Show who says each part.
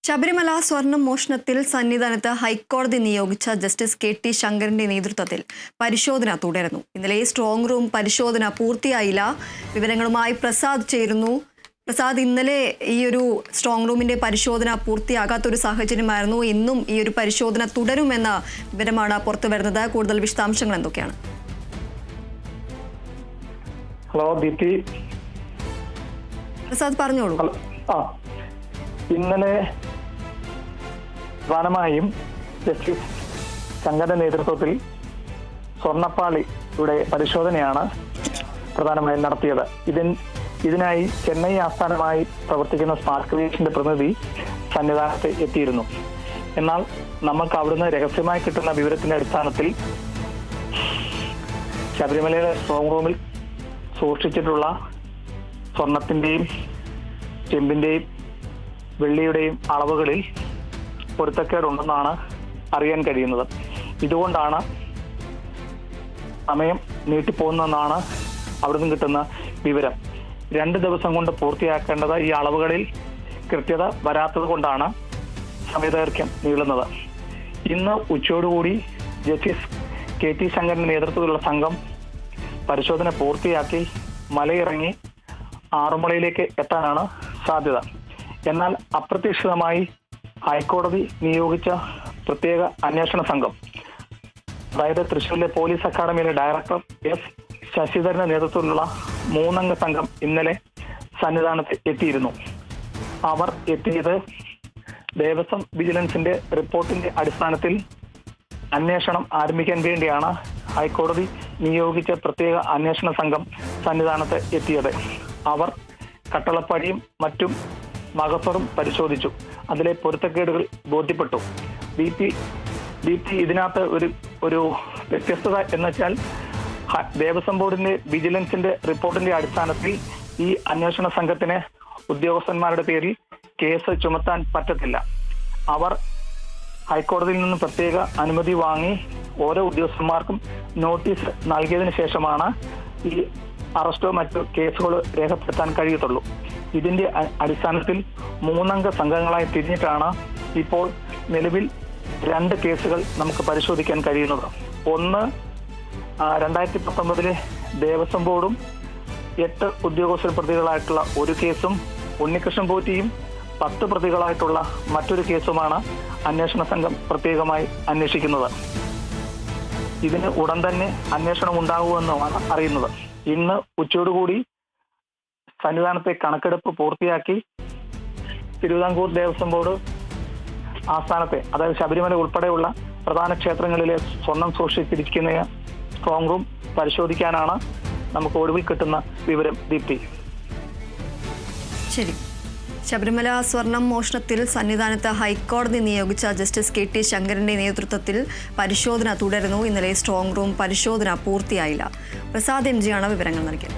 Speaker 1: ശബരിമല സ്വർണം മോഷണത്തിൽ സന്നിധാനത്ത് ഹൈക്കോടതി നിയോഗിച്ച ജസ്റ്റിസ് കെ.ടി. ശങ്കരന്റെ നേതൃത്വത്തിൽ പരിശോധന തുടരുന്നു. ഇന്നലെ സ്ട്രോങ് റൂം പരിശോധന പൂർത്തിയായില്ല. വിവരങ്ങളുമായി പ്രസാദ് ചേരുന്നു. പ്രസാദ്, ഇന്നലെ ഈ ഒരു സ്ട്രോങ് റൂമിന്റെ പരിശോധന പൂർത്തിയാകാത്തൊരു സാഹചര്യമായിരുന്നു. ഇന്നും ഈ ഒരു പരിശോധന തുടരുമെന്ന വിവരമാണ് പുറത്തു വരുന്നത്. കൂടുതൽ വിശദാംശങ്ങൾ എന്തൊക്കെയാണ്?
Speaker 2: ഹലോ ദീപ്തി,
Speaker 1: പ്രസാദ് പറഞ്ഞോളൂ.
Speaker 2: ഇന്നലെ പ്രധാനമായും ജസ്റ്റിസ് ശങ്കരന്റെ നേതൃത്വത്തിൽ സ്വർണ്ണപ്പാളിയുടെ പരിശോധനയാണ് പ്രധാനമായും നടത്തിയത്. ഇതിനായി ചെന്നൈ ആസ്ഥാനമായി പ്രവർത്തിക്കുന്ന സ്മാർട്ട് ക്രിയേഷന്റെ പ്രതിനിധി സന്നിധാനത്ത് എത്തിയിരുന്നു. എന്നാൽ നമുക്ക് അവിടുന്ന് രഹസ്യമായി കിട്ടുന്ന വിവരത്തിന്റെ അടിസ്ഥാനത്തിൽ ശബരിമലയിലെ സ്ട്രോങ് റൂമിൽ സൂക്ഷിച്ചിട്ടുള്ള സ്വർണത്തിന്റെയും ചെമ്പിന്റെയും വെള്ളിയുടെയും അളവുകളിൽ പൊരുത്തക്കേടുണ്ടെന്നാണ് അറിയാൻ കഴിയുന്നത്. ഇതുകൊണ്ടാണ് സമയം നീട്ടിപ്പോകുന്നതെന്നാണ് അവിടുന്ന് കിട്ടുന്ന വിവരം. 2 ദിവസം കൊണ്ട് പൂർത്തിയാക്കേണ്ടത് ഈ അളവുകളിൽ കൃത്യത വരാത്തത് കൊണ്ടാണ് സമയദൈർഘ്യം നീളുന്നത്. ഇന്ന് ഉച്ചയോടുകൂടി ജസ്റ്റിസ് കെ.ടി. ശങ്കരന്റെ നേതൃത്വത്തിലുള്ള സംഘം പരിശോധന പൂർത്തിയാക്കി മലയിറങ്ങി ആറന്മുളയിലേക്ക് എത്താനാണ് സാധ്യത. എന്നാൽ അപ്രതീക്ഷിതമായി ഹൈക്കോടതി നിയോഗിച്ച പ്രത്യേക അന്വേഷണ സംഘം, അതായത് തൃശ്ശൂരിലെ പോലീസ് അക്കാദമിയിലെ ഡയറക്ടർ എസ് ശശിധരന്റെ നേതൃത്വത്തിലുള്ള 3 അംഗ സംഘം ഇന്നലെ സന്നിധാനത്ത് എത്തിയിരുന്നു. അവർ എത്തിയത് ദേവസ്വം വിജിലൻസിന്റെ റിപ്പോർട്ടിന്റെ അടിസ്ഥാനത്തിൽ അന്വേഷണം ആരംഭിക്കാൻ വേണ്ടിയാണ് ഹൈക്കോടതി നിയോഗിച്ച പ്രത്യേക അന്വേഷണ സംഘം സന്നിധാനത്ത് എത്തിയത്. അവർ കട്ടളപ്പാടിയും മറ്റും മകഫറും പരിശോധിച്ചു. അതിലെ പൊരുത്തക്കേടുകൾ ബോധ്യപ്പെട്ടു. ദീപ്തി, ഇതിനകത്ത് ഒരു വ്യത്യസ്തത എന്ന് വെച്ചാൽ ദേവസ്വം ബോർഡിന്റെ വിജിലൻസിന്റെ റിപ്പോർട്ടിന്റെ അടിസ്ഥാനത്തിൽ ഈ അന്വേഷണ സംഘത്തിന് ഉദ്യോഗസ്ഥന്മാരുടെ പേരിൽ കേസ് ചുമത്താൻ പറ്റത്തില്ല. അവർ ഹൈക്കോടതിയിൽ നിന്നും പ്രത്യേക അനുമതി വാങ്ങി ഓരോ ഉദ്യോഗസ്ഥന്മാർക്കും നോട്ടീസ് നൽകിയതിനു ശേഷമാണ് ഈ അറസ്റ്റോ മറ്റു കേസുകളോ രേഖപ്പെടുത്താൻ കഴിയത്തുള്ളൂ. ഇതിന്റെ അടിസ്ഥാനത്തിൽ 3 അംഗ സംഘങ്ങളായി തിരിഞ്ഞിട്ടാണ് ഇപ്പോൾ നിലവിൽ 2 കേസുകൾ നമുക്ക് പരിശോധിക്കാൻ കഴിയുന്നത്. ഒന്ന് 2019 ദേവസ്വം ബോർഡും 8 ഉദ്യോഗസ്ഥ പ്രതികളായിട്ടുള്ള ഒരു കേസും ഉണ്ണികൃഷ്ണൻ പോറ്റിയും 10 പ്രതികളായിട്ടുള്ള മറ്റൊരു കേസുമാണ് അന്വേഷണ സംഘം പ്രത്യേകമായി അന്വേഷിക്കുന്നത്. ഇതിന് ഉടൻ തന്നെ അന്വേഷണം ഉണ്ടാകുമെന്നുമാണ് അറിയുന്നത്. ഇന്ന് ഉച്ചയോടുകൂടി സന്നിധാനത്തെ കണക്കെടുപ്പ് പൂർത്തിയാക്കി തിരുവിതാംകൂർ ദേവസ്വം ബോർഡ് ആസ്ഥാനത്തെ, അതായത് ശബരിമല ഉൾപ്പെടെയുള്ള പ്രധാന ക്ഷേത്രങ്ങളിലെ സ്വർണം സൂക്ഷിച്ചിരിക്കുന്ന സ്ട്രോങ് റൂം പരിശോധിക്കാനാണ് നമുക്ക് ഒടുവിൽ കിട്ടുന്ന വിവരം. ദീപ്തി,
Speaker 1: ശരി. ശബരിമല സ്വർണം മോഷണത്തിൽ സന്നിധാനത്ത് ഹൈക്കോടതി നിയോഗിച്ച ജസ്റ്റിസ് കെ.ടി. ശങ്കരന്റെ നേതൃത്വത്തിൽ പരിശോധന തുടരുന്നു. ഇന്നലെ സ്ട്രോങ് റൂം പരിശോധന പൂർത്തിയായില്ല. പ്രസാദ് എം.ജിയാണ് വിവരങ്ങൾ നൽകിയത്.